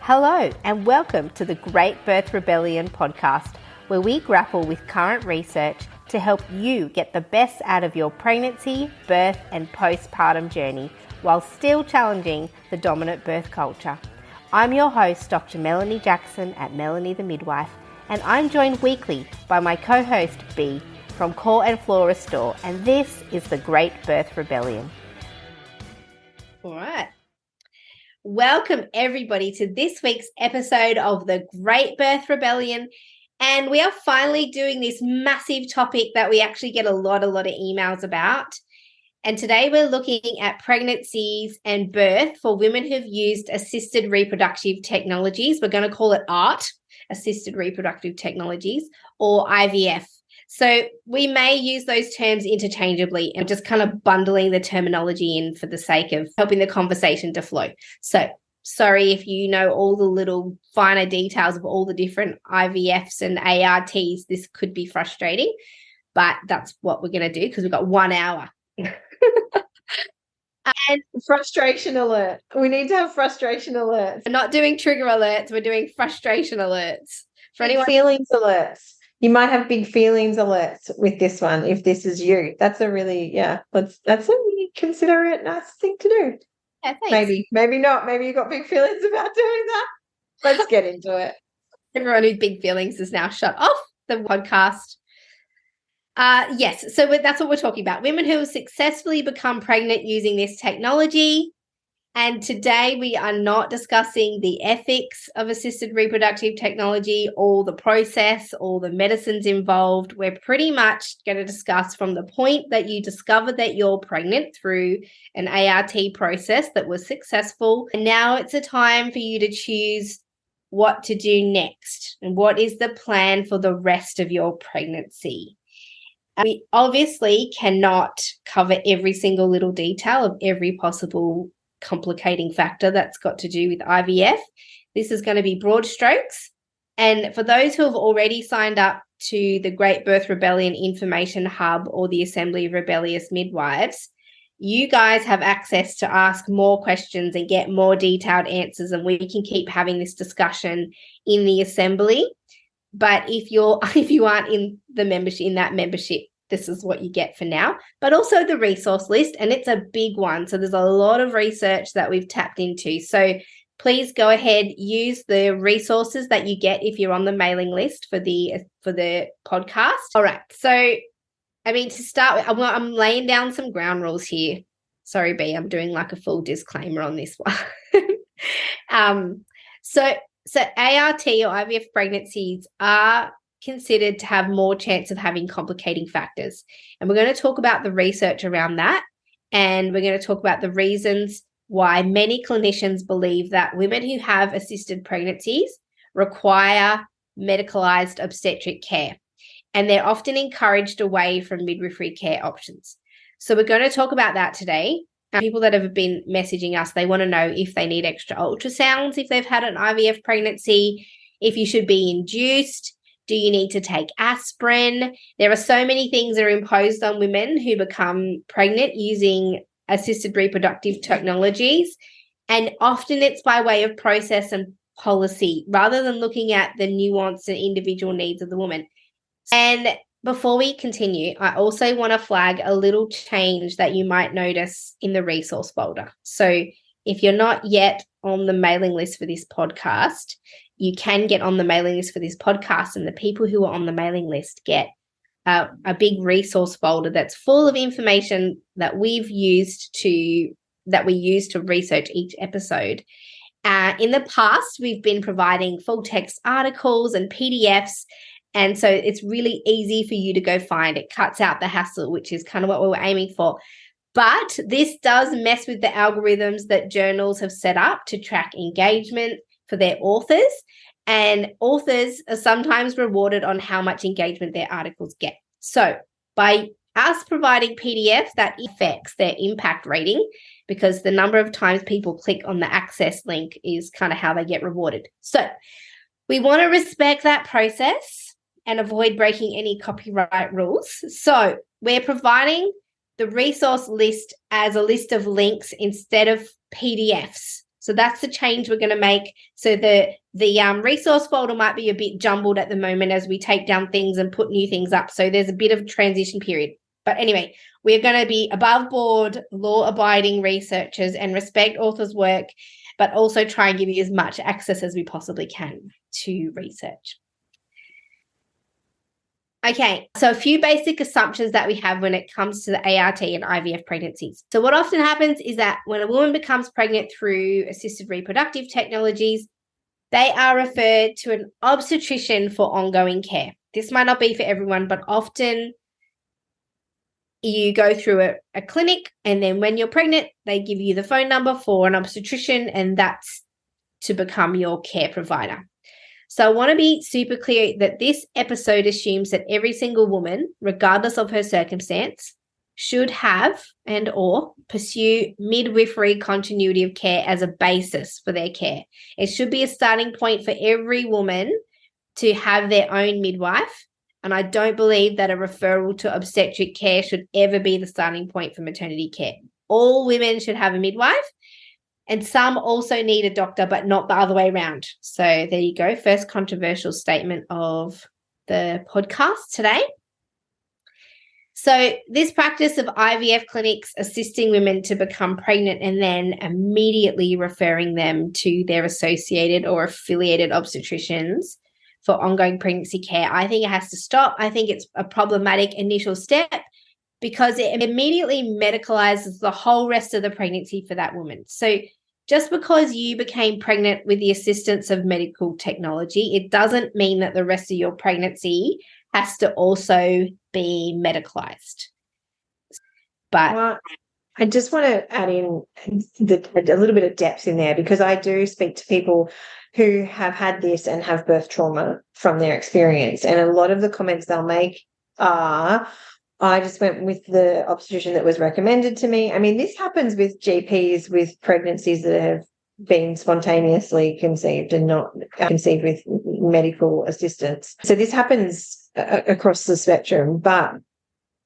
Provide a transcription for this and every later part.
Hello and welcome to the Great Birth Rebellion podcast, where we grapple with current research to help you get the best out of your pregnancy, birth and postpartum journey while still challenging the dominant birth culture. I'm your host, Dr. Melanie Jackson at Melanie the Midwife, and I'm joined weekly by my co-host B from Core and Flora Store, and this is the Great Birth Rebellion. All right. Welcome everybody to this week's episode of the Great Birth Rebellion. And we are finally doing this massive topic that we actually get a lot of emails about. And today we're looking at pregnancies and birth for women who've used assisted reproductive technologies. We're going to call it ART, assisted reproductive technologies, or IVF. So we may use those terms interchangeably and just kind of bundling the terminology in for the sake of helping the conversation to flow. So sorry if you know all the little finer details of all the different IVFs and ARTs. This could be frustrating, but that's what we're going to do because we've got 1 hour. And frustration alert. We need to have frustration alerts. We're not doing trigger alerts. We're doing frustration alerts. For anyone, feelings alerts. You might have big feelings alerts with this one if this is you. That's a really, that's a really considerate, nice thing to do. Yeah, thanks. Maybe not. Maybe you've got big feelings about doing that. Let's get into it. Everyone with big feelings is now shut off the podcast. Yes, so that's what we're talking about. Women who have successfully become pregnant using this technology. And today we are not discussing the ethics of assisted reproductive technology or the process or the medicines involved. We're pretty much going to discuss from the point that you discover that you're pregnant through an ART process that was successful. And now it's a time for you to choose what to do next and what is the plan for the rest of your pregnancy. We obviously cannot cover every single little detail of every possible complicating factor that's got to do with IVF. This is going to be broad strokes. And for those who have already signed up to the Great Birth Rebellion Information Hub or the Assembly of Rebellious Midwives, you guys have access to ask more questions and get more detailed answers, and we can keep having this discussion in the assembly. But if you aren't in the membership, this is what you get for now, but also the resource list, and it's a big one. So there's a lot of research that we've tapped into. So please go ahead, use the resources that you get if you're on the mailing list for the podcast. All right. So, to start with, I'm laying down some ground rules here. Sorry, B, I'm doing like a full disclaimer on this one. So ART or IVF pregnancies are considered to have more chance of having complicating factors. And we're going to talk about the research around that. And we're going to talk about the reasons why many clinicians believe that women who have assisted pregnancies require medicalized obstetric care. And they're often encouraged away from midwifery care options. So we're going to talk about that today. People that have been messaging us, they want to know if they need extra ultrasounds, if they've had an IVF pregnancy, if you should be induced. Do you need to take aspirin? There are so many things that are imposed on women who become pregnant using assisted reproductive technologies. And often it's by way of process and policy rather than looking at the nuance and individual needs of the woman. And before we continue, I also want to flag a little change that you might notice in the resource folder. So if you're not yet on the mailing list for this podcast, you can get on the mailing list for this podcast, and the people who are on the mailing list get a big resource folder that's full of information that we use to research each episode. In the past, we've been providing full text articles and PDFs, and so it's really easy for you to go find. It cuts out the hassle, which is kind of what we were aiming for. But this does mess with the algorithms that journals have set up to track engagement for their authors, and authors are sometimes rewarded on how much engagement their articles get. So by us providing PDFs, that affects their impact rating because the number of times people click on the access link is kind of how they get rewarded. So we want to respect that process and avoid breaking any copyright rules. So we're providing the resource list as a list of links instead of PDFs. So that's the change we're going to make. So the resource folder might be a bit jumbled at the moment as we take down things and put new things up. So there's a bit of transition period. But anyway, we're going to be above board, law-abiding researchers and respect authors' work, but also try and give you as much access as we possibly can to research. Okay, so a few basic assumptions that we have when it comes to the ART and IVF pregnancies. So what often happens is that when a woman becomes pregnant through assisted reproductive technologies, they are referred to an obstetrician for ongoing care. This might not be for everyone, but often you go through a clinic, and then when you're pregnant, they give you the phone number for an obstetrician, and that's to become your care provider. So I want to be super clear that this episode assumes that every single woman, regardless of her circumstance, should have and or pursue midwifery continuity of care as a basis for their care. It should be a starting point for every woman to have their own midwife. And I don't believe that a referral to obstetric care should ever be the starting point for maternity care. All women should have a midwife. And some also need a doctor, but not the other way around. So there you go. First controversial statement of the podcast today. So this practice of IVF clinics assisting women to become pregnant and then immediately referring them to their associated or affiliated obstetricians for ongoing pregnancy care, I think it has to stop. I think it's a problematic initial step because it immediately medicalizes the whole rest of the pregnancy for that woman. So just because you became pregnant with the assistance of medical technology, it doesn't mean that the rest of your pregnancy has to also be medicalized. But well, I just want to add in a little bit of depth in there, because I do speak to people who have had this and have birth trauma from their experience. And a lot of the comments they'll make are, I just went with the obstetrician that was recommended to me. I mean, this happens with GPs with pregnancies that have been spontaneously conceived and not conceived with medical assistance. So this happens across the spectrum, but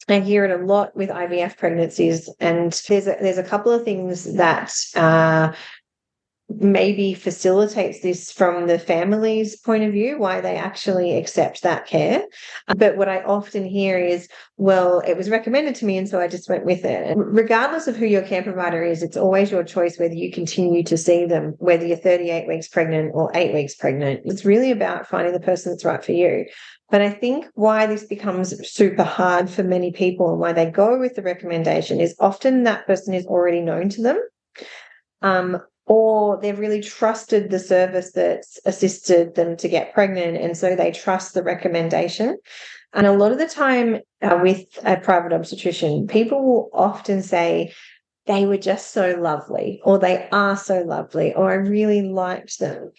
I hear it a lot with IVF pregnancies, and there's a couple of things that maybe facilitates this from the family's point of view, why they actually accept that care. But what I often hear is, well, it was recommended to me and so I just went with it. And regardless of who your care provider is, it's always your choice whether you continue to see them, whether you're 38 weeks pregnant or 8 weeks pregnant. It's really about finding the person that's right for you. But I think why this becomes super hard for many people and why they go with the recommendation is often that person is already known to them. Or they've really trusted the service that's assisted them to get pregnant, and so they trust the recommendation. And a lot of the time with a private obstetrician, people will often say, they were just so lovely, or they are so lovely, or I really liked them.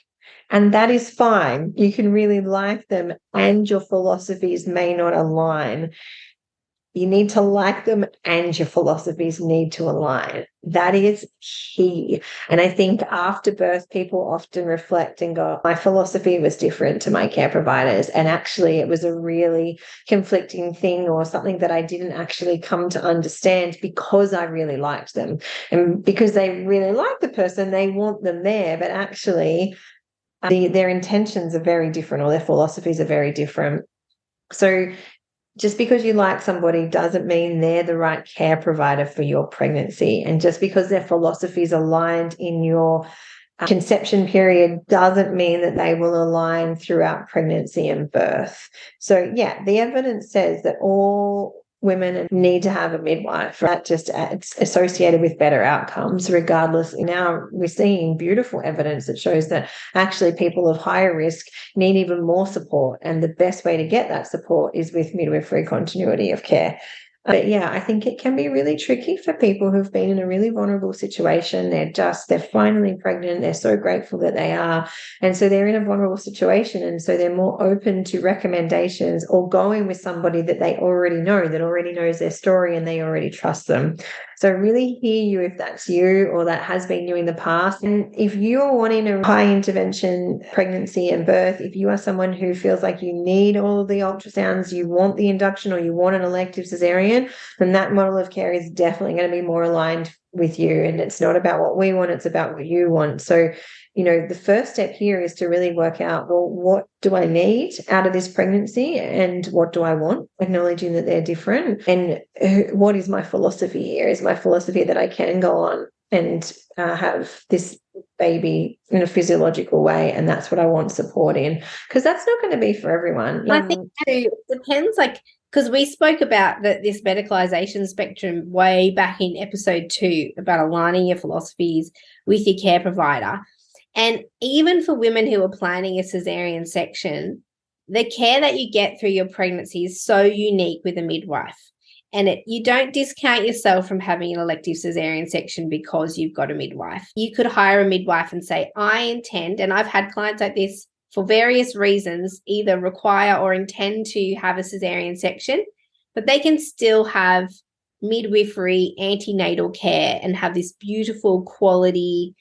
And that is fine. You can really like them and your philosophies may not align. You need to like them and your philosophies need to align. That is key. And I think after birth, people often reflect and go, my philosophy was different to my care providers. And actually, it was a really conflicting thing or something that I didn't actually come to understand because I really liked them. And because they really like the person, they want them there. But actually, their intentions are very different or their philosophies are very different. So just because you like somebody doesn't mean they're the right care provider for your pregnancy. And just because their philosophy is aligned in your conception period doesn't mean that they will align throughout pregnancy and birth. So, yeah, the evidence says that all women need to have a midwife, right? Just it's associated with better outcomes regardless. Now we're seeing beautiful evidence that shows that actually people of higher risk need even more support, and the best way to get that support is with midwifery continuity of care. But yeah, I think it can be really tricky for people who've been in a really vulnerable situation. They're finally pregnant. They're so grateful that they are. And so they're in a vulnerable situation. And so they're more open to recommendations or going with somebody that they already know, that already knows their story and they already trust them. So I really hear you if that's you or that has been you in the past. And if you're wanting a high intervention pregnancy and birth, if you are someone who feels like you need all the ultrasounds, you want the induction or you want an elective cesarean, then that model of care is definitely going to be more aligned with you, and it's not about what we want, it's about what you want. So, the first step here is to really work out, well, what do I need out of this pregnancy and what do I want, acknowledging that they're different. And what is my philosophy here? Is my philosophy that I can go on and have this baby in a physiological way, and that's what I want support in, because that's not going to be for everyone. I think it depends, because we spoke about this medicalization spectrum way back in episode 2 about aligning your philosophies with your care provider. And even for women who are planning a cesarean section, the care that you get through your pregnancy is so unique with a midwife. And you don't discount yourself from having an elective cesarean section because you've got a midwife. You could hire a midwife and say, I intend, and I've had clients like this for various reasons, either require or intend to have a cesarean section, but they can still have midwifery antenatal care and have this beautiful quality,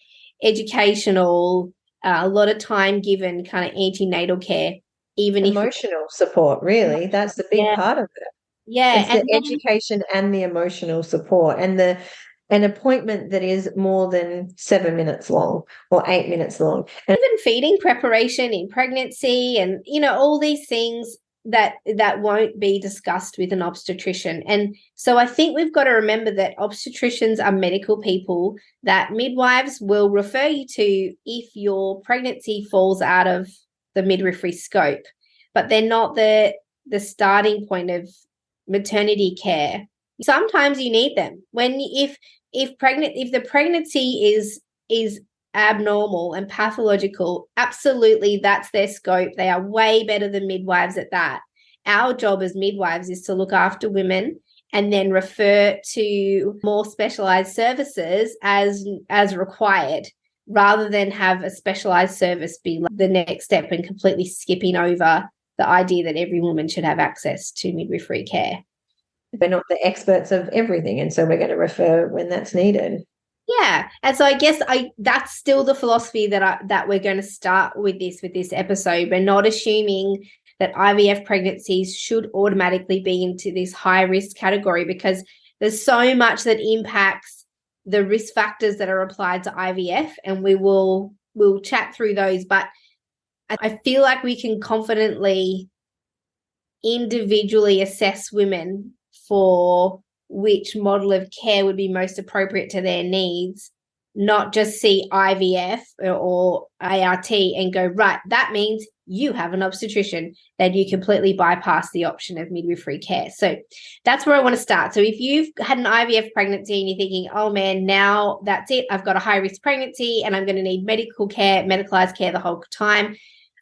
educational, a lot of time given kind of antenatal care, even emotional support, really. That's the big part of it. Yeah. It's the education and the emotional support, and an appointment that is more than 7 minutes long or 8 minutes long. And even feeding preparation in pregnancy and, all these things that won't be discussed with an obstetrician. And so I think we've got to remember that obstetricians are medical people that midwives will refer you to if your pregnancy falls out of the midwifery scope, but they're not the starting point of maternity care. Sometimes you need them if the pregnancy is abnormal and pathological. Absolutely, that's their scope. They are way better than midwives at that. Our job as midwives is to look after women and then refer to more specialized services as required, rather than have a specialized service be like the next step and completely skipping over the idea that every woman should have access to midwifery care. We're not the experts of everything, and so we're going to refer when that's needed. Yeah. And so I guess that's still the philosophy that we're going to start with this episode. We're not assuming that IVF pregnancies should automatically be into this high risk category, because there's so much that impacts the risk factors that are applied to IVF, and we'll chat through those. But I feel like we can confidently individually assess women for which model of care would be most appropriate to their needs, not just see IVF or ART and go, right, that means you have an obstetrician, that you completely bypass the option of midwifery care. So that's where I want to start. So if you've had an IVF pregnancy and you're thinking, oh man, now that's it, I've got a high risk pregnancy and I'm going to need medical care, medicalized care the whole time,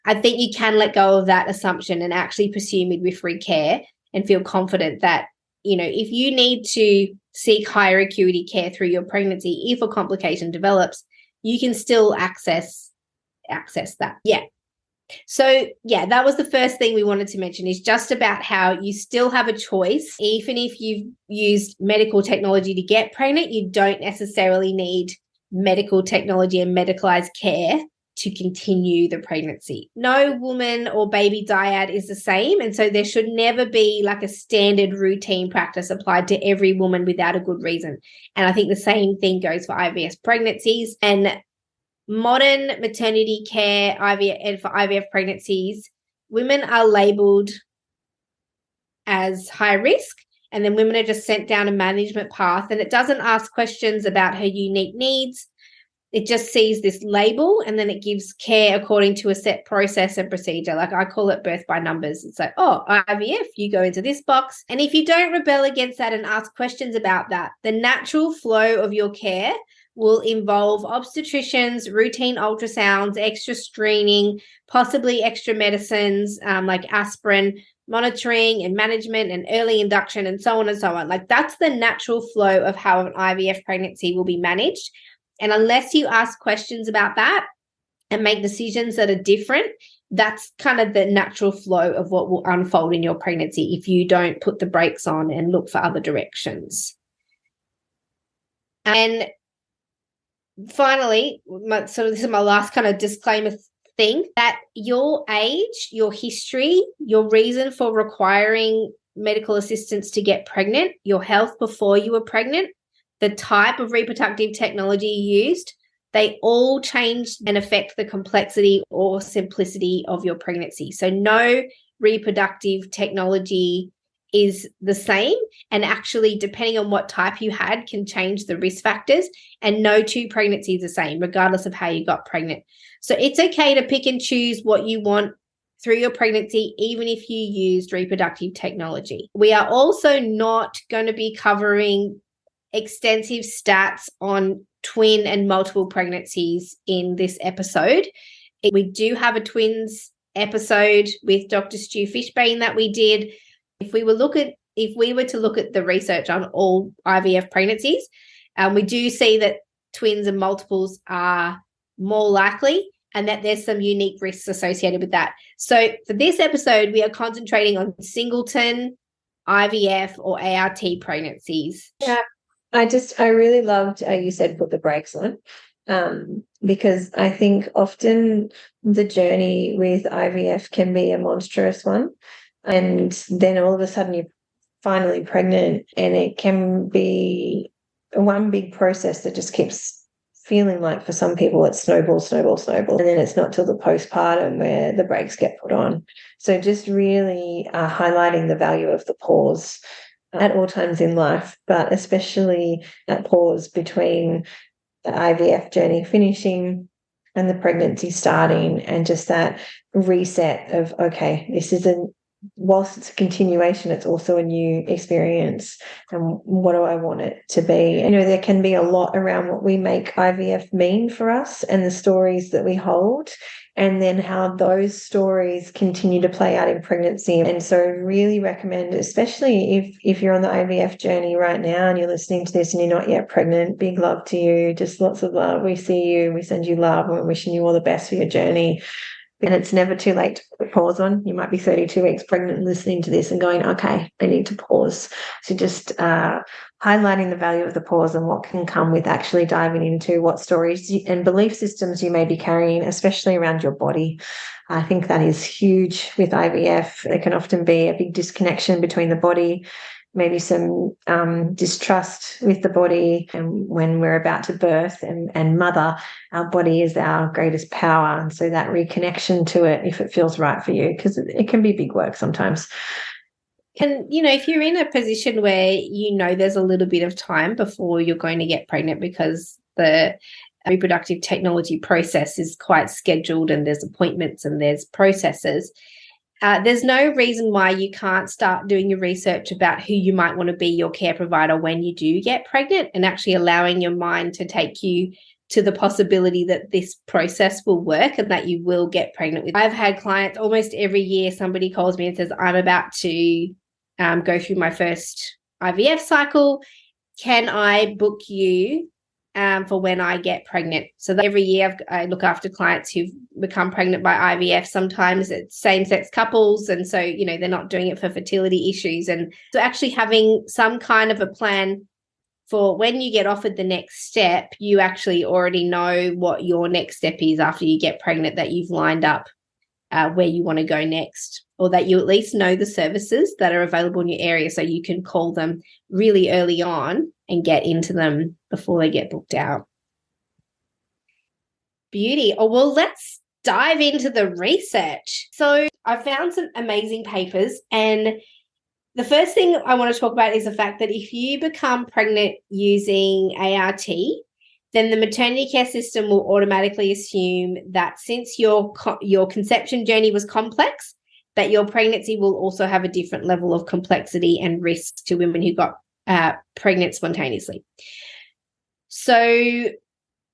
I think you can let go of that assumption and actually pursue midwifery care and feel confident that, if you need to seek higher acuity care through your pregnancy, if a complication develops, you can still access that. Yeah. So, that was the first thing we wanted to mention, is just about how you still have a choice. Even if you've used medical technology to get pregnant, you don't necessarily need medical technology and medicalized care to continue the pregnancy. No woman or baby dyad is the same, and so there should never be like a standard routine practice applied to every woman without a good reason. And I think the same thing goes for IVF pregnancies. And modern maternity care and for IVF pregnancies, women are labeled as high risk, and then women are just sent down a management path, and it doesn't ask questions about her unique needs. It just sees this label, and then it gives care according to a set process and procedure. Like I call it birth by numbers. It's like, oh, IVF, you go into this box. And if you don't rebel against that and ask questions about that, the natural flow of your care will involve obstetricians, routine ultrasounds, extra screening, possibly extra medicines like aspirin, monitoring and management and early induction, and so on and so on. Like that's the natural flow of how an IVF pregnancy will be managed. And unless you ask questions about that and make decisions that are different, that's kind of the natural flow of what will unfold in your pregnancy if you don't put the brakes on and look for other directions. And finally, so this is my last kind of disclaimer thing, that your age, your history, your reason for requiring medical assistance to get pregnant, your health before you were pregnant, the type of reproductive technology used, they all change and affect the complexity or simplicity of your pregnancy. So no reproductive technology is the same, and actually, depending on what type you had, can change the risk factors, and no two pregnancies are the same, regardless of how you got pregnant. So it's okay to pick and choose what you want through your pregnancy, even if you used reproductive technology. We are also not going to be covering extensive stats on twin and multiple pregnancies in this episode. We do have a twins episode with Dr. Stu Fishbane that we did. If we were to look at the research on all IVF pregnancies, we do see that twins and multiples are more likely, and that there's some unique risks associated with that. So for this episode, we are concentrating on singleton, IVF, or ART pregnancies. Yeah, I really loved you said put the brakes on, because I think often the journey with IVF can be a monstrous one. And then all of a sudden you're finally pregnant, and it can be one big process that just keeps feeling like, for some people, it's snowball. And then it's not till the postpartum where the brakes get put on. So just really highlighting the value of the pause at all times in life, but especially that pause between the IVF journey finishing and the pregnancy starting, and just that reset of, okay, this isn't, whilst it's a continuation, it's also a new experience, and what do I want it to be? You know, there can be a lot around what we make IVF mean for us and the stories that we hold, and then how those stories continue to play out in pregnancy. And so really recommend, especially if you're on the IVF journey right now and you're listening to this and you're not yet pregnant, big love to you, just lots of love. We see you, we send you love, and we're wishing you all the best for your journey. And it's never too late to put a pause on. You might be 32 weeks pregnant listening to this and going, okay, I need to pause. So just highlighting the value of the pause and what can come with actually diving into what stories and belief systems you may be carrying, especially around your body. I think that is huge with IVF. There can often be a big disconnection between the body, maybe some distrust with the body. And when we're about to birth and mother, our body is our greatest power. And so that reconnection to it, if it feels right for you, because it can be big work sometimes. And, you know, if you're in a position where you know there's a little bit of time before you're going to get pregnant, because the reproductive technology process is quite scheduled and there's appointments and there's processes, there's no reason why you can't start doing your research about who you might want to be your care provider when you do get pregnant, and actually allowing your mind to take you to the possibility that this process will work and that you will get pregnant. I've had clients almost every year, somebody calls me and says, I'm about to go through my first IVF cycle. Can I book you for when I get pregnant? So that every year I look after clients who've become pregnant by IVF. Sometimes it's same-sex couples, and so, you know, they're not doing it for fertility issues. And so actually having some kind of a plan for when you get offered the next step, you actually already know what your next step is after you get pregnant, that you've lined up where you want to go next, or that you at least know the services that are available in your area so you can call them really early on and get into them before they get booked out. Beauty. Oh, well, let's dive into the research. So I found some amazing papers, and the first thing I want to talk about is the fact that if you become pregnant using ART, then the maternity care system will automatically assume that since your conception journey was complex, that your pregnancy will also have a different level of complexity and risk to women who got pregnant spontaneously. So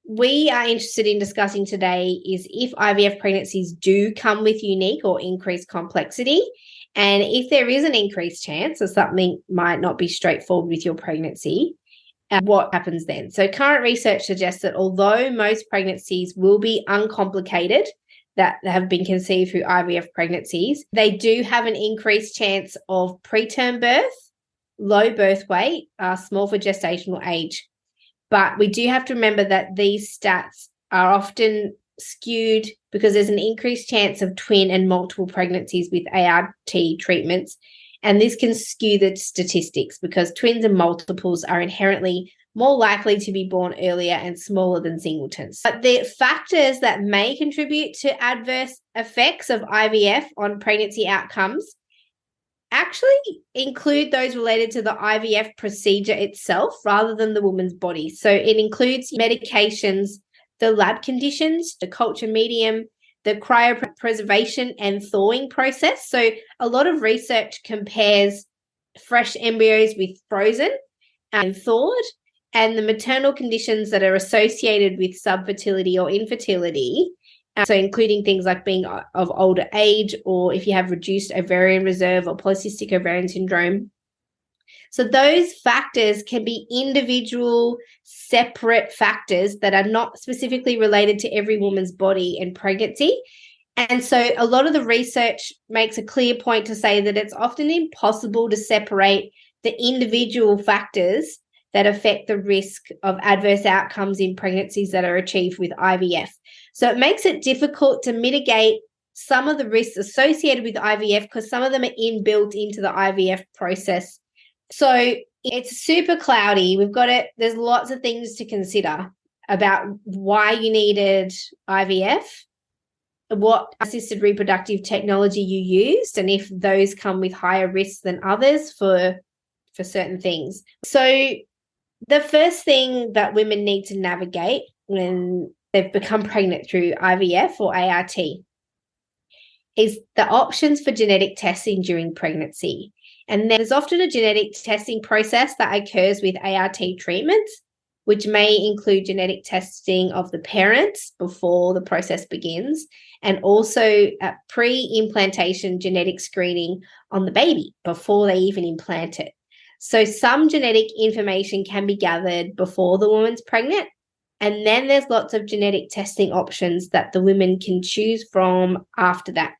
we are interested in discussing today is if IVF pregnancies do come with unique or increased complexity, and if there is an increased chance of something might not be straightforward with your pregnancy, what happens then? So current research suggests that although most pregnancies will be uncomplicated that have been conceived through IVF pregnancies, they do have an increased chance of preterm birth, low birth weight, small for gestational age. But we do have to remember that these stats are often skewed because there's an increased chance of twin and multiple pregnancies with ART treatments. And this can skew the statistics because twins and multiples are inherently more likely to be born earlier and smaller than singletons. But the factors that may contribute to adverse effects of IVF on pregnancy outcomes actually include those related to the IVF procedure itself rather than the woman's body. So it includes medications, the lab conditions, the culture medium, the cryopreservation and thawing process. So a lot of research compares fresh embryos with frozen and thawed, and the maternal conditions that are associated with subfertility or infertility. So including things like being of older age, or if you have reduced ovarian reserve or polycystic ovarian syndrome. So those factors can be individual, separate factors that are not specifically related to every woman's body and pregnancy. And so a lot of the research makes a clear point to say that it's often impossible to separate the individual factors that affect the risk of adverse outcomes in pregnancies that are achieved with IVF. So it makes it difficult to mitigate some of the risks associated with IVF because some of them are inbuilt into the IVF process. So it's super cloudy. There's lots of things to consider about why you needed IVF, what assisted reproductive technology you used, and if those come with higher risks than others for certain things. So the first thing that women need to navigate when they've become pregnant through IVF or ART is the options for genetic testing during pregnancy. And there's often a genetic testing process that occurs with ART treatments, which may include genetic testing of the parents before the process begins, and also pre-implantation genetic screening on the baby before they even implant it. So some genetic information can be gathered before the woman's pregnant, and then there's lots of genetic testing options that the women can choose from after that.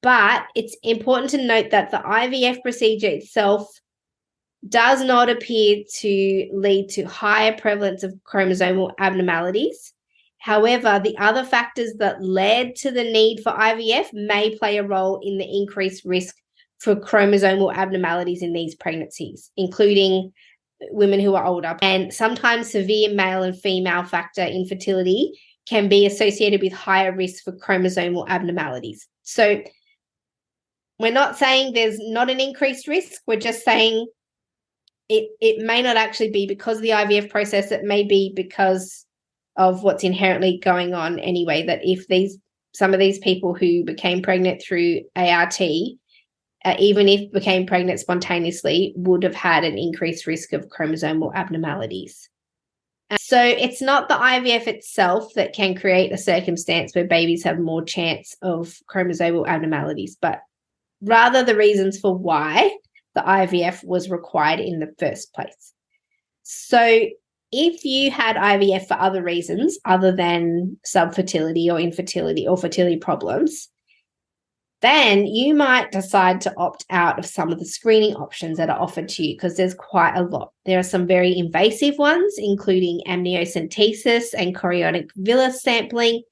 But it's important to note that the IVF procedure itself does not appear to lead to higher prevalence of chromosomal abnormalities. However, the other factors that led to the need for IVF may play a role in the increased risk for chromosomal abnormalities in these pregnancies, including women who are older. And sometimes severe male and female factor infertility can be associated with higher risk for chromosomal abnormalities. So we're not saying there's not an increased risk. We're just saying it may not actually be because of the IVF process. It may be because of what's inherently going on anyway, that if some of these people who became pregnant through ART, even if became pregnant spontaneously, would have had an increased risk of chromosomal abnormalities. So it's not the IVF itself that can create a circumstance where babies have more chance of chromosomal abnormalities, but rather the reasons for why the IVF was required in the first place. So if you had IVF for other reasons other than subfertility or infertility or fertility problems, then you might decide to opt out of some of the screening options that are offered to you, because there's quite a lot. There are some very invasive ones, including amniocentesis and chorionic villus sampling,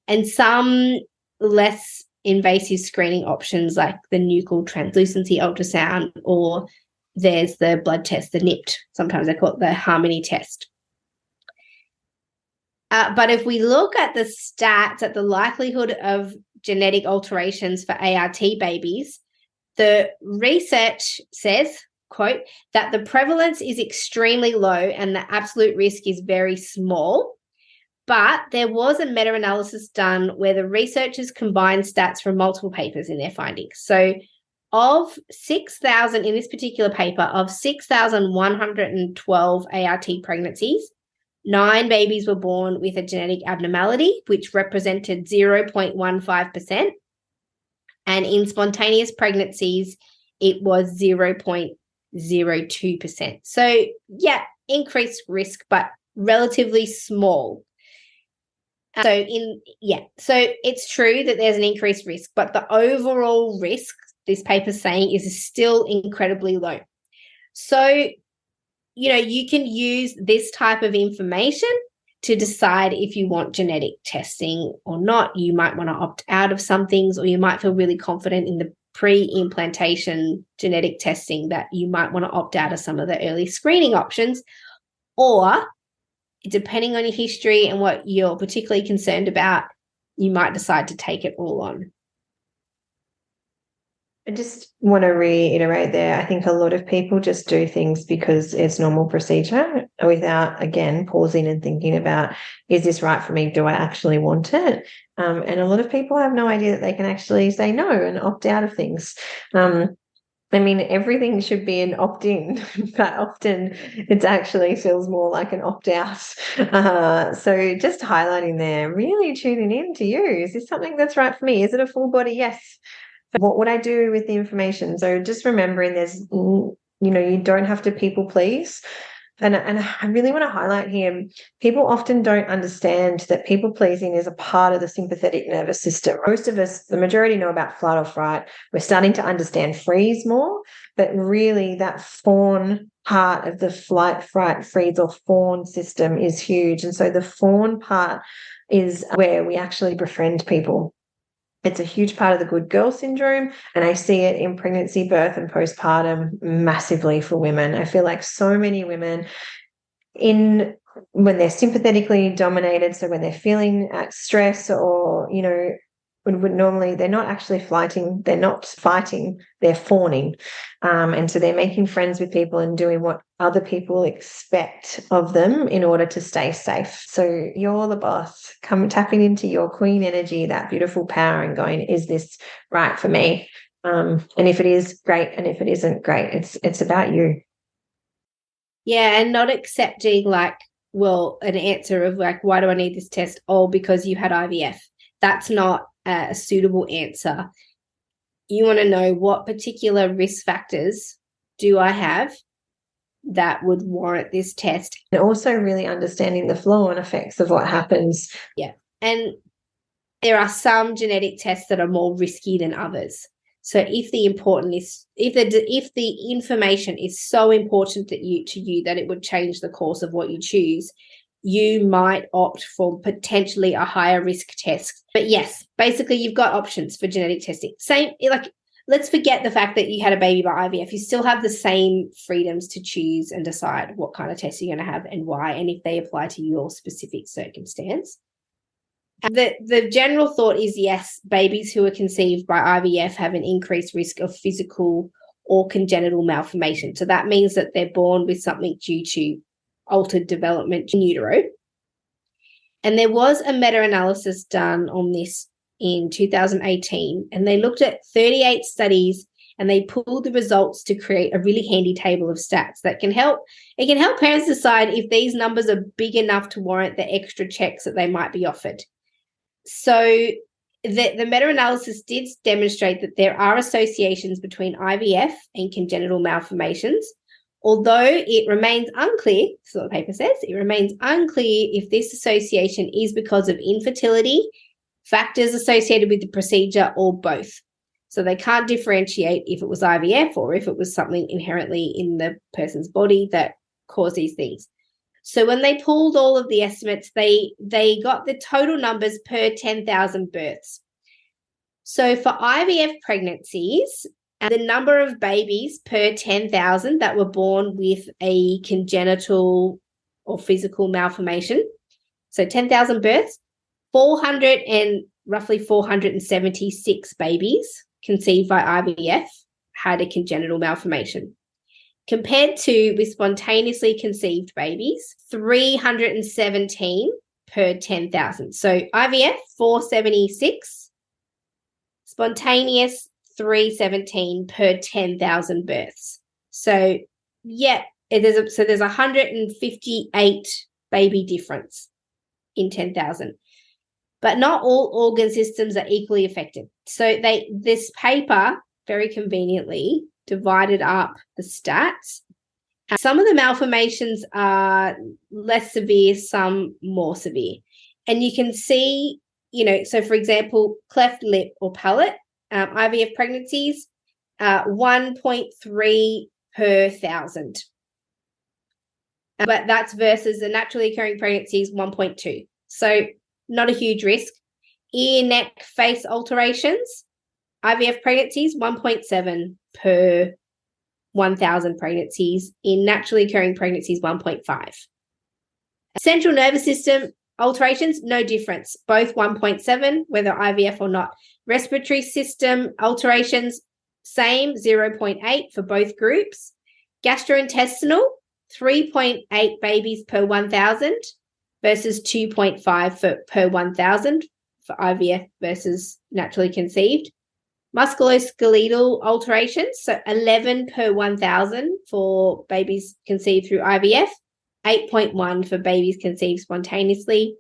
and some less invasive screening options like the nuchal translucency ultrasound, or there's the blood test, the NIPT. Sometimes they call it the Harmony test. But if we look at the stats, at the likelihood of genetic alterations for ART babies, the research says, quote, that the prevalence is extremely low and the absolute risk is very small. But there was a meta-analysis done where the researchers combined stats from multiple papers in their findings. So of 6,000, in this particular paper, of 6,112 ART pregnancies, 9 babies were born with a genetic abnormality, which represented 0.15%. And in spontaneous pregnancies, it was 0.02%. So, yeah, increased risk, but relatively small. So it's true that there's an increased risk, but the overall risk, this paper's saying, is still incredibly low. So, you can use this type of information to decide if you want genetic testing or not. You might want to opt out of some things, or you might feel really confident in the pre-implantation genetic testing that you might want to opt out of some of the early screening options. Or depending on your history and what you're particularly concerned about, you might decide to take it all on. I just want to reiterate there, I think a lot of people just do things because it's normal procedure without, again, pausing and thinking about, is this right for me? Do I actually want it? And a lot of people have no idea that they can actually say no and opt out of things. I mean, everything should be an opt-in, but often it actually feels more like an opt-out. So just highlighting there, really tuning in to you. Is this something that's right for me? Is it a full body? Yes. What would I do with the information? So just remembering you don't have to people please. And I really want to highlight here, people often don't understand that people pleasing is a part of the sympathetic nervous system. Most of us, the majority, know about flight or fright. We're starting to understand freeze more, but really that fawn part of the flight, fright, freeze or fawn system is huge. And so the fawn part is where we actually befriend people. It's a huge part of the good girl syndrome, and I see it in pregnancy, birth, and postpartum massively for women. I feel like so many women when they're sympathetically dominated, so when they're feeling stress or, when normally they're not actually fighting, they're fawning. And so they're making friends with people and doing what other people expect of them in order to stay safe. So you're the boss, tapping into your queen energy, that beautiful power, and going, is this right for me? And if it is, great. And if it isn't, great. It's about you. Yeah, and not accepting an answer of why do I need this test? Oh, because you had IVF. That's not a suitable answer. You want to know what particular risk factors do I have that would warrant this test. And also really understanding the flow and effects of what happens. Yeah. And there are some genetic tests that are more risky than others. So if the information is so important to you that it would change the course of what you choose, you might opt for potentially a higher risk test. But yes, basically you've got options for genetic testing. Let's forget the fact that you had a baby by IVF. You still have the same freedoms to choose and decide what kind of test you're going to have and why, and if they apply to your specific circumstance. The general thought is, yes, babies who are conceived by IVF have an increased risk of physical or congenital malformation. So that means that they're born with something due to altered development in utero. And there was a meta-analysis done on this in 2018, and they looked at 38 studies and they pulled the results to create a really handy table of stats that can help parents decide if these numbers are big enough to warrant the extra checks that they might be offered. So the meta-analysis did demonstrate that there are associations between IVF and congenital malformations, although it remains unclear, that's what the paper says, it remains unclear if this association is because of infertility, factors associated with the procedure, or both. So they can't differentiate if it was IVF or if it was something inherently in the person's body that caused these things. So when they pulled all of the estimates, they got the total numbers per 10,000 births. So for IVF pregnancies, the number of babies per 10,000 that were born with a congenital or physical malformation, so 10,000 births, roughly 476 babies conceived by IVF had a congenital malformation. Compared to with spontaneously conceived babies, 317 per 10,000. So IVF, 476, spontaneous, 317 per 10,000 births. So yeah, there's 158 baby difference in 10,000. But not all organ systems are equally affected. So this paper very conveniently divided up the stats. Some of the malformations are less severe, some more severe. And you can see, so for example, cleft lip or palate, IVF pregnancies, 1.3 per 1,000. But that's versus the naturally occurring pregnancies, 1.2. So not a huge risk. Ear, neck, face alterations, IVF pregnancies, 1.7 per 1,000 pregnancies. In naturally occurring pregnancies, 1.5. Central nervous system alterations, no difference. Both 1.7, whether IVF or not. Respiratory system alterations, same, 0.8 for both groups. Gastrointestinal, 3.8 babies per 1,000 versus 2.5 per 1,000 for IVF versus naturally conceived. Musculoskeletal alterations, so 11 per 1,000 for babies conceived through IVF, 8.1 for babies conceived spontaneously.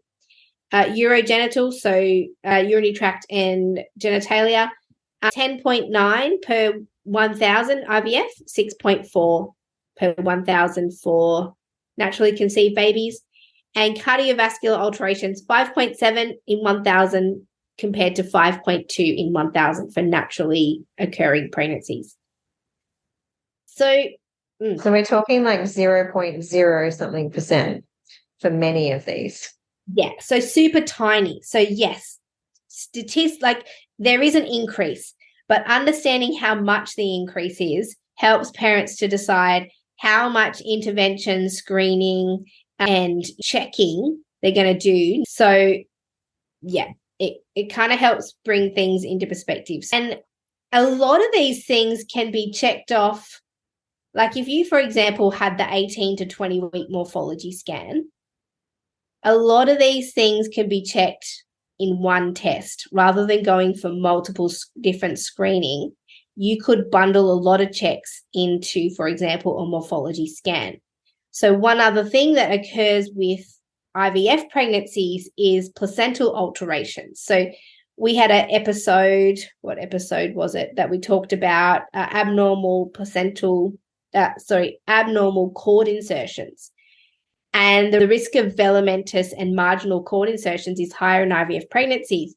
Urogenital, so urinary tract and genitalia, 10.9 per 1,000 IVF, 6.4 per 1,000 for naturally conceived babies. And cardiovascular alterations, 5.7 in 1,000 compared to 5.2 in 1,000 for naturally occurring pregnancies. So we're talking like 0.0 something percent for many of these. Yeah, so super tiny. So yes, like there is an increase, but understanding how much the increase is helps parents to decide how much intervention, screening, and checking they're going to do. So yeah, it kind of helps bring things into perspective. And a lot of these things can be checked off. Like if you, for example, had the 18 to 20 week morphology scan, a lot of these things can be checked in one test rather than going for multiple different screening. You could bundle a lot of checks into, for example, a morphology scan. So one other thing that occurs with IVF pregnancies is placental alterations. So we had an episode, what episode was it, that we talked about abnormal cord insertions. And the risk of velamentous and marginal cord insertions is higher in IVF pregnancies.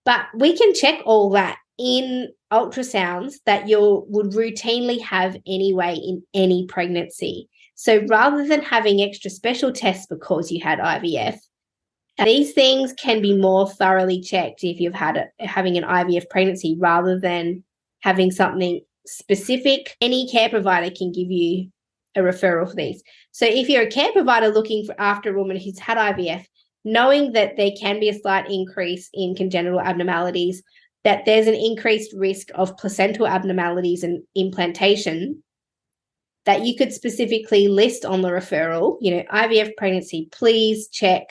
But we can check all that in ultrasounds that you would routinely have anyway in any pregnancy. So rather than having extra special tests because you had IVF, these things can be more thoroughly checked if you've had having an IVF pregnancy rather than having something specific. Any care provider can give you a referral for these. So if you're a care provider looking after a woman who's had IVF, knowing that there can be a slight increase in congenital abnormalities, that there's an increased risk of placental abnormalities and implantation, that you could specifically list on the referral, IVF pregnancy, please check,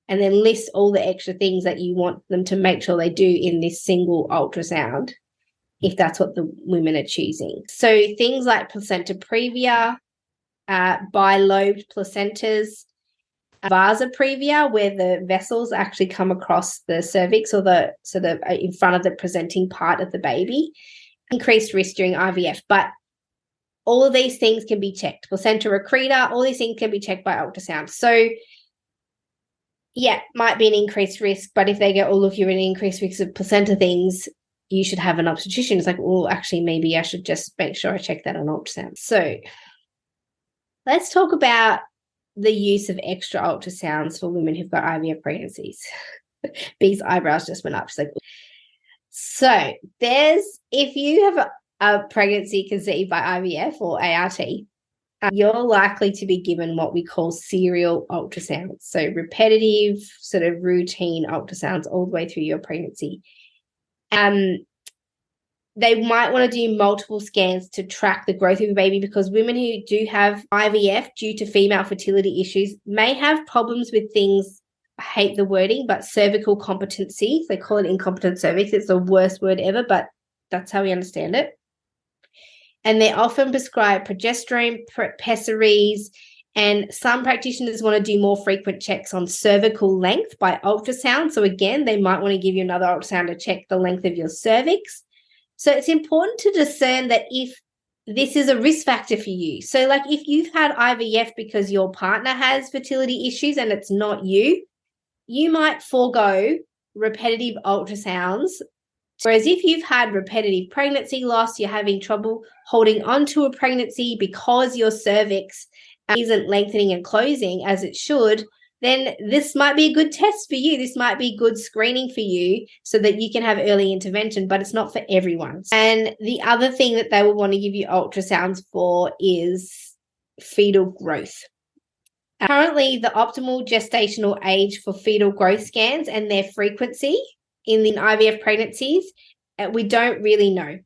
and then list all the extra things that you want them to make sure they do in this single ultrasound, if that's what the women are choosing. So things like placenta previa, bilobed placentas, vasa previa, where the vessels actually come across the cervix or the in front of the presenting part of the baby, increased risk during IVF. But all of these things can be checked. Placenta accreta, all these things can be checked by ultrasound. So yeah, might be an increased risk, but if they go, oh, look, you're an increased risk of placenta things, you should have an obstetrician. It's like, well, actually, maybe I should just make sure I check that on ultrasound. So let's talk about the use of extra ultrasounds for women who've got IVF pregnancies. B's eyebrows just went up. She's like, so if you have a pregnancy conceived by IVF or ART, you're likely to be given what we call serial ultrasounds. So repetitive, sort of routine ultrasounds all the way through your pregnancy. They might want to do multiple scans to track the growth of your baby, because women who do have IVF due to female fertility issues may have problems with things, I hate the wording, but cervical competency. They call it incompetent cervix. It's the worst word ever, but that's how we understand it. And they're often prescribed progesterone, pessaries, and some practitioners want to do more frequent checks on cervical length by ultrasound. So again, they might want to give you another ultrasound to check the length of your cervix. So it's important to discern that if this is a risk factor for you. So like if you've had IVF because your partner has fertility issues and it's not you, you might forego repetitive ultrasounds. Whereas if you've had repetitive pregnancy loss, you're having trouble holding onto a pregnancy because your cervix isn't lengthening and closing as it should, then this might be a good test for you. This might be good screening for you so that you can have early intervention, but it's not for everyone. And the other thing that they will want to give you ultrasounds for is fetal growth. Currently, the optimal gestational age for fetal growth scans and their frequency in the IVF pregnancies, we don't really know.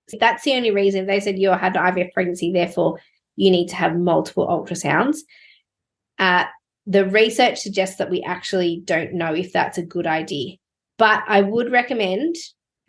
So that's the only reason they said you had an IVF pregnancy, therefore you need to have multiple ultrasounds. The research suggests that we actually don't know if that's a good idea. But I would recommend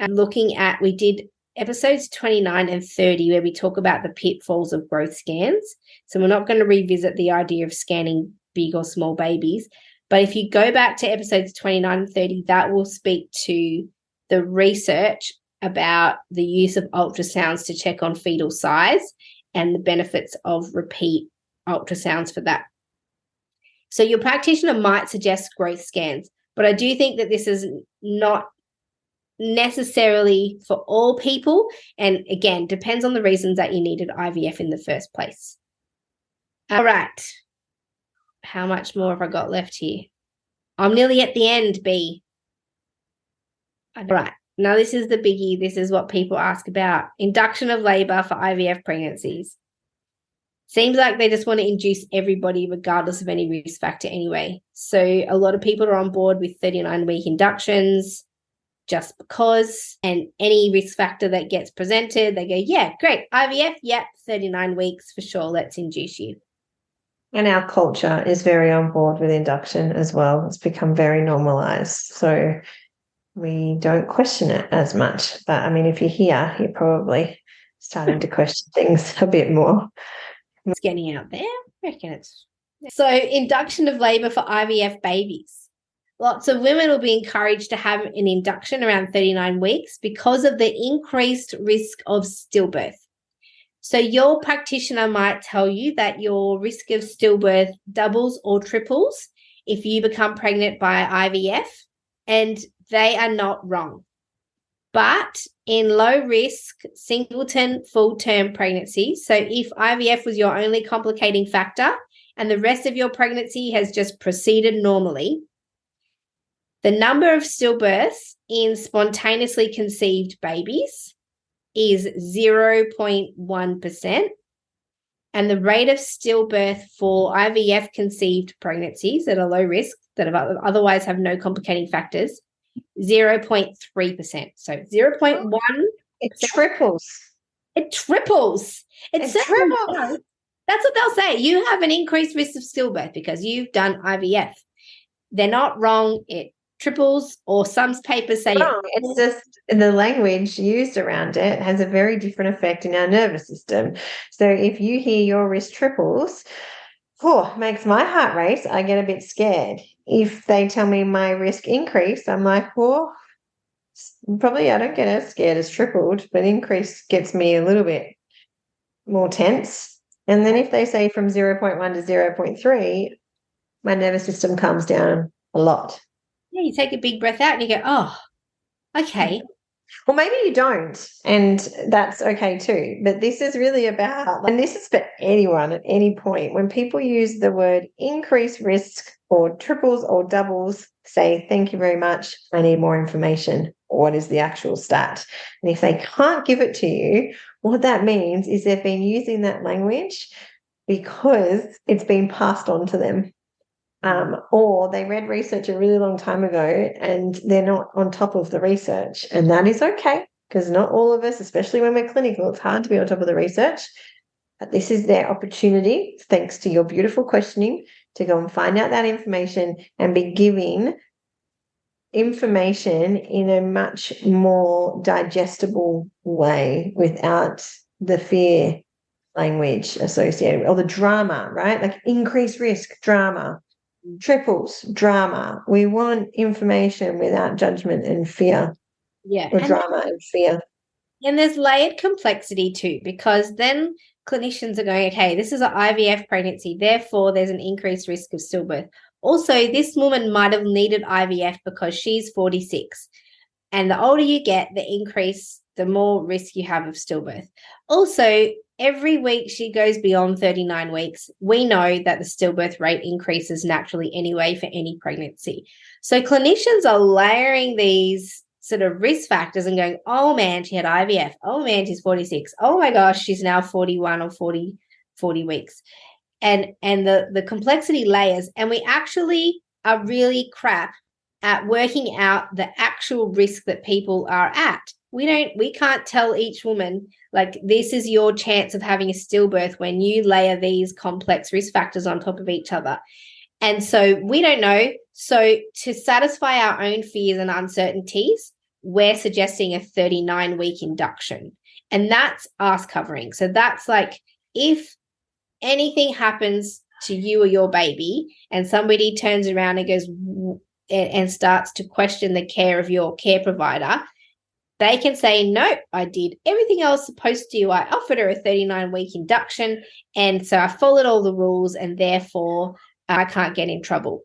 looking at, we did episodes 29 and 30 where we talk about the pitfalls of growth scans. So we're not going to revisit the idea of scanning big or small babies. But if you go back to episodes 29 and 30, that will speak to the research about the use of ultrasounds to check on fetal size and the benefits of repeat ultrasounds for that. So your practitioner might suggest growth scans, but I do think that this is not necessarily for all people. And again, depends on the reasons that you needed IVF in the first place. All right. How much more have I got left here? I'm nearly at the end, B. All right. Now this is the biggie. This is what people ask about. Induction of labor for IVF pregnancies. Seems like they just want to induce everybody regardless of any risk factor anyway. So a lot of people are on board with 39-week inductions just because, and any risk factor that gets presented, they go, yeah, great, IVF, yep, 39 weeks for sure, let's induce you. And our culture is very on board with induction as well. It's become very normalized. So we don't question it as much. But I mean, if you're here, you're probably starting to question things a bit more. It's getting out there. I reckon it's... So induction of labour for IVF babies. Lots of women will be encouraged to have an induction around 39 weeks because of the increased risk of stillbirth. So your practitioner might tell you that your risk of stillbirth doubles or triples if you become pregnant by IVF, and they are not wrong. But in low-risk singleton full-term pregnancies, so if IVF was your only complicating factor and the rest of your pregnancy has just proceeded normally, the number of stillbirths in spontaneously conceived babies is 0.1%, and the rate of stillbirth for IVF conceived pregnancies that are low risk, that otherwise have no complicating factors, 0.3%. So 0.1. It triples. It triples. It triples. That's what they'll say. You have an increased risk of stillbirth because you've done IVF. They're not wrong. It triples, or some papers say it's just the language used around it has a very different effect in our nervous system. So if you hear your risk triples, makes my heart race. I get a bit scared. If they tell me my risk increase, I'm like, probably I don't get as scared as tripled, but increase gets me a little bit more tense. And then if they say from 0.1 to 0.3, my nervous system calms down a lot. Yeah, you take a big breath out and you go, oh, okay. Well, maybe you don't, and that's okay too. But this is really about, and this is for anyone at any point, when people use the word increased risk or triples or doubles, say, thank you very much, I need more information. What is the actual stat? And if they can't give it to you, what that means is they've been using that language because it's been passed on to them. Or they read research a really long time ago and they're not on top of the research. And that is okay, because not all of us, especially when we're clinical, it's hard to be on top of the research. But this is their opportunity, thanks to your beautiful questioning, to go and find out that information and be giving information in a much more digestible way without the fear language associated, or the drama, right? Like increased risk, drama. Triples, drama. We want information without judgment and fear. Yeah. Or drama and fear. And there's layered complexity too, because then clinicians are going, okay, this is an IVF pregnancy, therefore there's an increased risk of stillbirth. Also, this woman might have needed IVF because she's 46. And the older you get, the more risk you have of stillbirth. Also, every week she goes beyond 39 weeks, we know that the stillbirth rate increases naturally anyway for any pregnancy. So clinicians are layering these sort of risk factors and going, oh man, she had IVF. Oh man, she's 46. Oh my gosh, she's now 41 or 40 weeks. and the complexity layers, and we actually are really crap at working out the actual risk that people are at. We can't tell each woman, like, this is your chance of having a stillbirth when you layer these complex risk factors on top of each other. And so we don't know. So to satisfy our own fears and uncertainties, we're suggesting a 39-week induction. And that's ass covering. So that's like, if anything happens to you or your baby and somebody turns around and goes and starts to question the care of your care provider, they can say, no, I did everything I was supposed to. I offered her a 39-week induction, and so I followed all the rules, and therefore I can't get in trouble.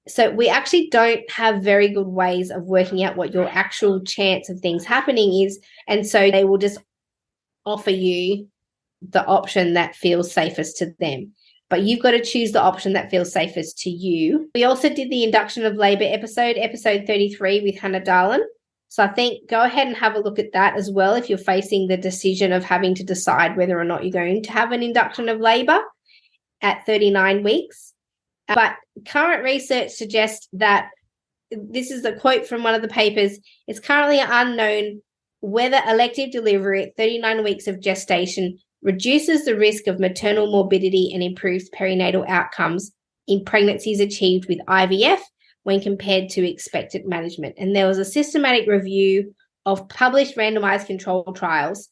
So we actually don't have very good ways of working out what your actual chance of things happening is, and so they will just offer you the option that feels safest to them. But you've got to choose the option that feels safest to you. We also did the induction of labour episode 33 with Hannah Darlin. So I think go ahead and have a look at that as well if you're facing the decision of having to decide whether or not you're going to have an induction of labour at 39 weeks. But current research suggests that, this is a quote from one of the papers, it's currently unknown whether elective delivery at 39 weeks of gestation reduces the risk of maternal morbidity and improves perinatal outcomes in pregnancies achieved with IVF when compared to expectant management. And there was a systematic review of published randomized controlled trials,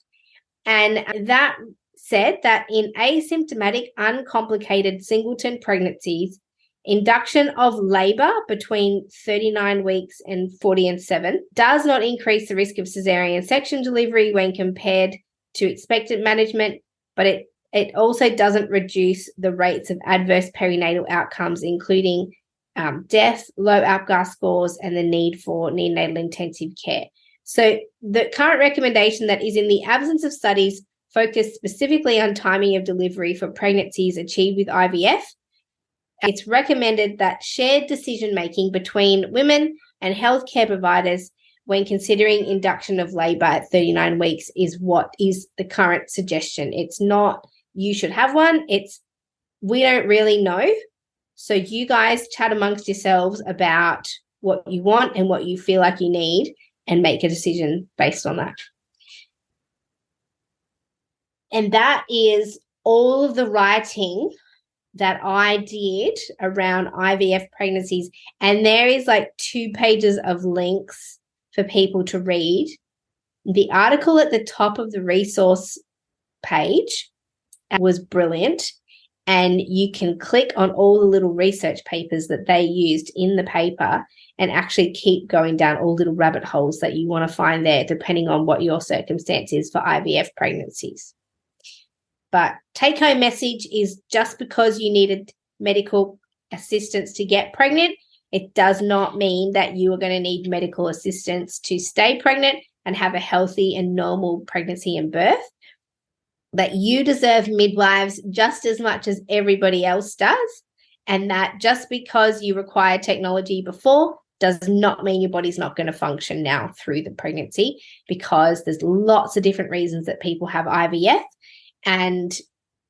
and that said that in asymptomatic, uncomplicated singleton pregnancies, induction of labour between 39 weeks and 40 and 7 does not increase the risk of cesarean section delivery when compared to expectant management, but it also doesn't reduce the rates of adverse perinatal outcomes, including death, low APGAR scores, and the need for neonatal intensive care. So the current recommendation that is, in the absence of studies focused specifically on timing of delivery for pregnancies achieved with IVF, it's recommended that shared decision-making between women and healthcare providers when considering induction of labour at 39 weeks is what is the current suggestion. It's not you should have one. It's we don't really know. So you guys chat amongst yourselves about what you want and what you feel like you need and make a decision based on that. And that is all of the writing that I did around IVF pregnancies. And there is like 2 pages of links for people to read. The article at the top of the resource page was brilliant. And you can click on all the little research papers that they used in the paper and actually keep going down all little rabbit holes that you want to find there, depending on what your circumstance is for IVF pregnancies. But take-home message is, just because you needed medical assistance to get pregnant, it does not mean that you are going to need medical assistance to stay pregnant and have a healthy and normal pregnancy and birth. That you deserve midwives just as much as everybody else does, and that just because you required technology before does not mean your body's not going to function now through the pregnancy, because there's lots of different reasons that people have IVF, and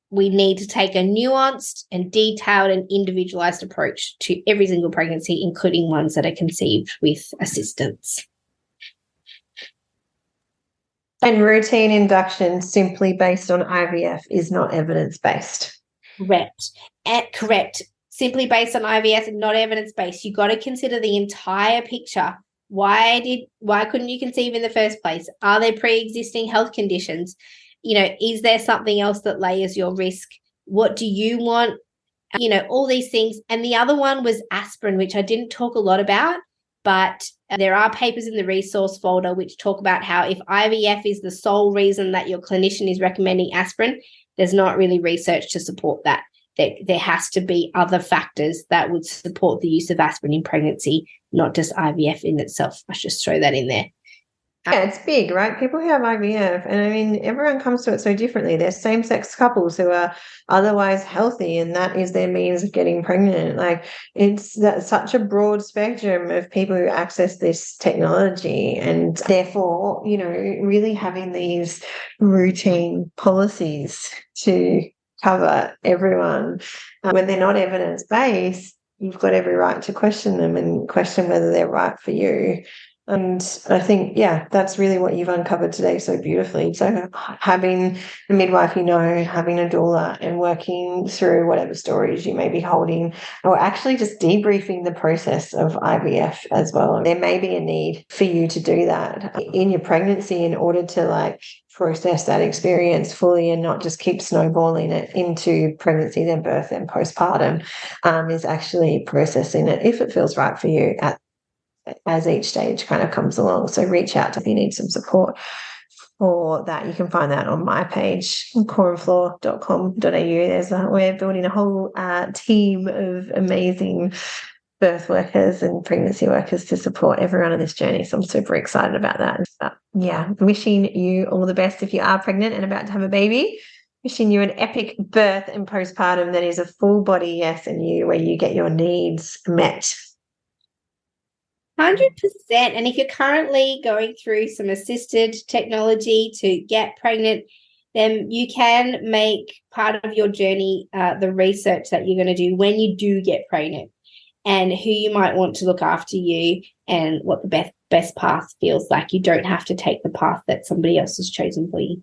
we need to take a nuanced and detailed and individualized approach to every single pregnancy, including ones that are conceived with assistance. And routine induction simply based on IVF is not evidence-based. Correct. Simply based on IVF and not evidence-based. You've got to consider the entire picture. Why couldn't you conceive in the first place? Are there pre-existing health conditions? Is there something else that layers your risk? What do you want? All these things. And the other one was aspirin, which I didn't talk a lot about, but there are papers in the resource folder which talk about how if IVF is the sole reason that your clinician is recommending aspirin, there's not really research to support that. There has to be other factors that would support the use of aspirin in pregnancy, not just IVF in itself. I should just throw that in there. Yeah, it's big, right? People who have IVF, and I mean, everyone comes to it so differently. There's same-sex couples who are otherwise healthy, and that is their means of getting pregnant. Like, it's such a broad spectrum of people who access this technology, and therefore, really having these routine policies to cover everyone. When they're not evidence-based, you've got every right to question them and question whether they're right for you. And I think, yeah, that's really what you've uncovered today so beautifully. So having a midwife, having a doula and working through whatever stories you may be holding, or actually just debriefing the process of IVF as well. There may be a need for you to do that in your pregnancy in order to process that experience fully and not just keep snowballing it into pregnancy, then birth, then postpartum, is actually processing it if it feels right for you as each stage kind of comes along. So reach out if you need some support for that. You can find that on my page, coreandfloor.com.au. We're building a whole team of amazing birth workers and pregnancy workers to support everyone on this journey. So I'm super excited about that. But yeah, wishing you all the best if you are pregnant and about to have a baby. Wishing you an epic birth and postpartum that is a full body yes in you, where you get your needs met. 100%. And if you're currently going through some assisted technology to get pregnant, then you can make part of your journey the research that you're going to do when you do get pregnant, and who you might want to look after you and what the best path feels like. You don't have to take the path that somebody else has chosen for you.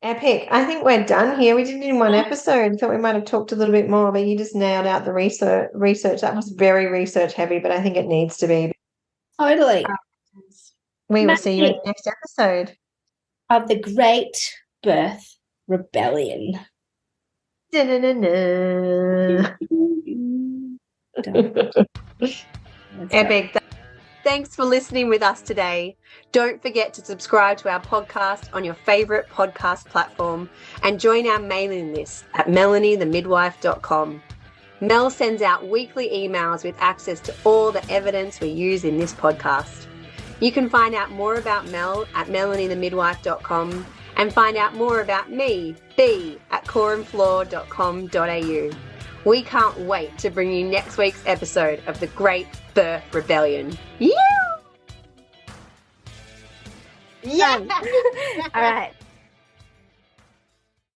Epic. I think we're done here. We did it in one episode. Thought we might have talked a little bit more, but you just nailed out the research. That was very research heavy, but I think it needs to be. Totally. We will see you in the next episode of the Great Birth Rebellion. Epic. Thanks for listening with us today. Don't forget to subscribe to our podcast on your favourite podcast platform and join our mailing list at melaniethemidwife.com. Mel sends out weekly emails with access to all the evidence we use in this podcast. You can find out more about Mel at melaniethemidwife.com and find out more about me, B, at coreandfloor.com.au. We can't wait to bring you next week's episode of The Great Birth Rebellion. Yeah! All right.